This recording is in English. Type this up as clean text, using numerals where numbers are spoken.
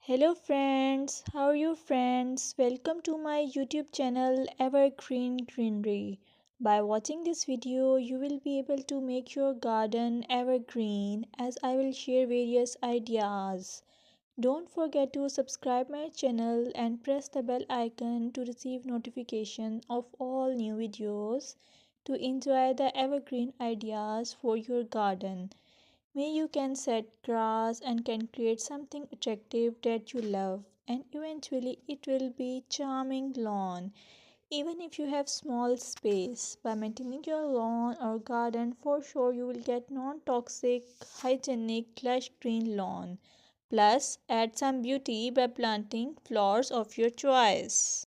Hello friends, how are you friends? Welcome to my YouTube channel Evergreen Greenery. By watching this video, you will be able to make your garden evergreen as I will share various ideas. Don't forget to subscribe my channel and press the bell icon to receive notification of all new videos to enjoy the evergreen ideas for your garden. May you can set grass and can create something attractive that you love and eventually it will be charming lawn. Even if you have small space, by maintaining your lawn or garden for sure you will get non-toxic, hygienic, lush green lawn. Plus add some beauty by planting flowers of your choice.